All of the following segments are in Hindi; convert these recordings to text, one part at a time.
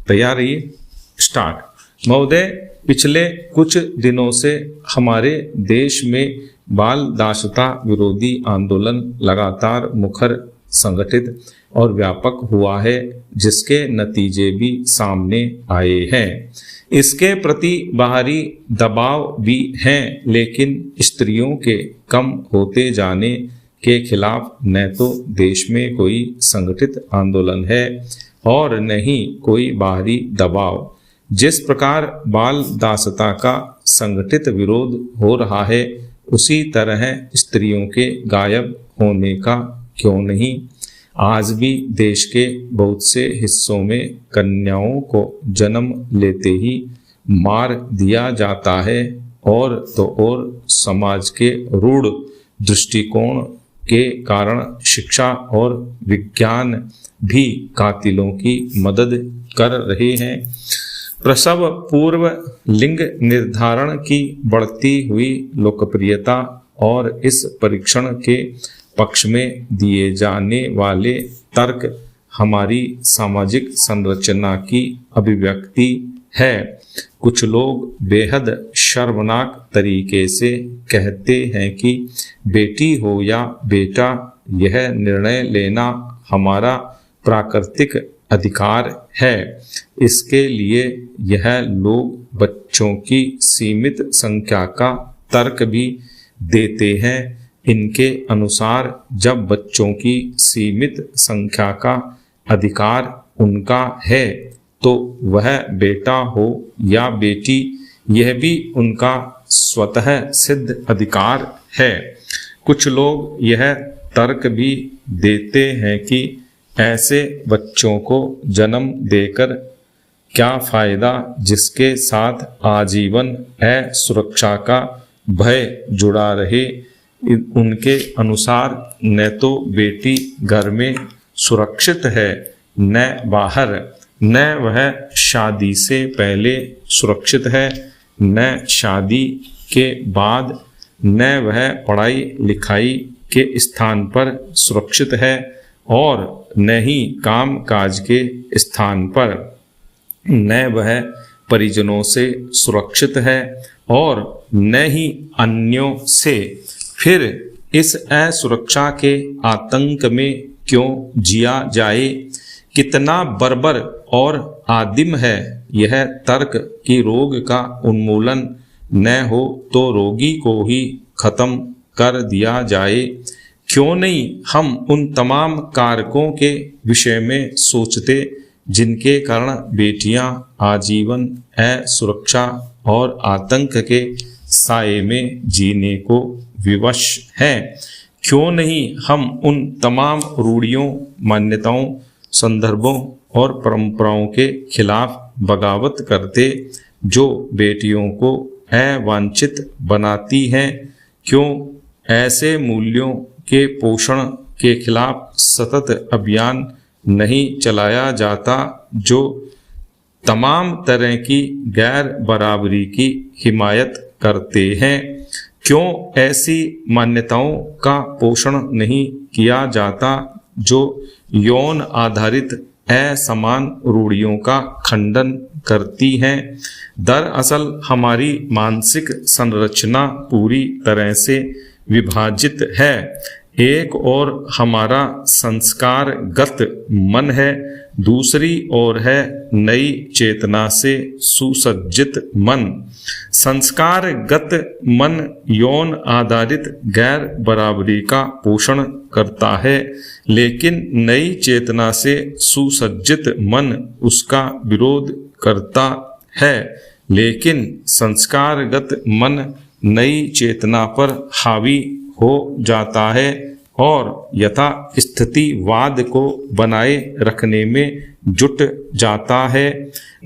तैयार रहिए, स्टार्ट। महोदय, पिछले कुछ दिनों से हमारे देश में बाल दासता विरोधी आंदोलन लगातार मुखर, संगठित और व्यापक हुआ है, जिसके नतीजे भी सामने आए हैं। इसके प्रति बाहरी दबाव भी हैं, लेकिन स्त्रियों के कम होते जाने के खिलाफ न तो देश में कोई संगठित आंदोलन है और न ही कोई बाहरी दबाव। जिस प्रकार बाल दासता का संगठित विरोध हो रहा है, उसी तरह स्त्रियों के गायब होने का क्यों नहीं। आज भी देश के बहुत से हिस्सों में कन्याओं को जन्म लेते ही मार दिया जाता है, और तो और समाज के रूढ़ दृष्टिकोण के कारण शिक्षा और विज्ञान भी कातिलों की मदद कर रहे हैं। प्रसव पूर्व लिंग निर्धारण की बढ़ती हुई लोकप्रियता और इस परीक्षण के पक्ष में दिए जाने वाले तर्क हमारी सामाजिक संरचना की अभिव्यक्ति है। कुछ लोग बेहद शर्मनाक तरीके से कहते हैं कि बेटी हो या बेटा, यह निर्णय लेना हमारा प्राकृतिक अधिकार है। इसके लिए यह लोग बच्चों की सीमित संख्या का तर्क भी देते हैं। इनके अनुसार जब बच्चों की सीमित संख्या का अधिकार उनका है, तो वह बेटा हो या बेटी, यह भी उनका स्वतः सिद्ध अधिकार है। कुछ लोग यह तर्क भी देते हैं कि ऐसे बच्चों को जन्म देकर क्या फायदा, जिसके साथ आजीवन असुरक्षा का भय जुड़ा रहे। उनके अनुसार न तो बेटी घर में सुरक्षित है, न बाहर, न वह शादी से पहले सुरक्षित है, न शादी के बाद, न वह पढ़ाई लिखाई के स्थान पर सुरक्षित है, और न ही काम काज के स्थान पर, न वह परिजनों से सुरक्षित है और न ही अन्यों से। फिर इस असुरक्षा के आतंक में क्यों जिया जाए। कितना बर्बर और आदिम है यह तर्क कि रोग का उन्मूलन न हो तो रोगी को ही खत्म कर दिया जाए। क्यों नहीं हम उन तमाम कारकों के विषय में सोचते जिनके कारण बेटियां आजीवन असुरक्षा और आतंक के साए में जीने को विवश हैं। क्यों नहीं हम उन तमाम रूढ़ियों, मान्यताओं, संदर्भों और परंपराओं के खिलाफ बगावत करते जो बेटियों को अवांछित बनाती हैं। क्यों ऐसे मूल्यों के पोषण के खिलाफ सतत अभियान नहीं चलाया जाता जो तमाम तरह की गैर बराबरी की हिमायत करते हैं। क्यों ऐसी मान्यताओं का पोषण नहीं किया जाता जो यौन आधारित असमान रूढ़ियों का खंडन करती हैं। दरअसल हमारी मानसिक संरचना पूरी तरह से विभाजित है। एक ओर हमारा संस्कारगत मन है, दूसरी ओर है नई चेतना से सुसज्जित मन। संस्कारगत मन यौन आधारित गैर बराबरी का पोषण करता है, लेकिन नई चेतना से सुसज्जित मन उसका विरोध करता है। लेकिन संस्कारगत मन नई चेतना पर हावी हो जाता है और यथा स्थितिवाद को बनाए रखने में जुट जाता है।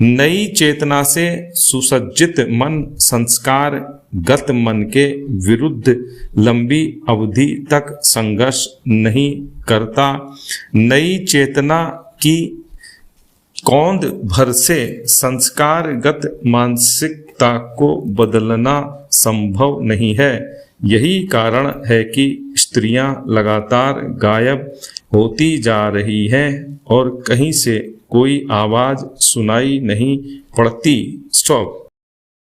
नई चेतना से सुसज्जित मन संस्कारगत मन के विरुद्ध लंबी अवधि तक संघर्ष नहीं करता। नई चेतना की कौंध भर से संस्कारगत मानसिकता को बदलना संभव नहीं है। यही कारण है कि स्त्रियां लगातार गायब होती जा रही है और कहीं से कोई आवाज सुनाई नहीं पड़ती। स्टॉप।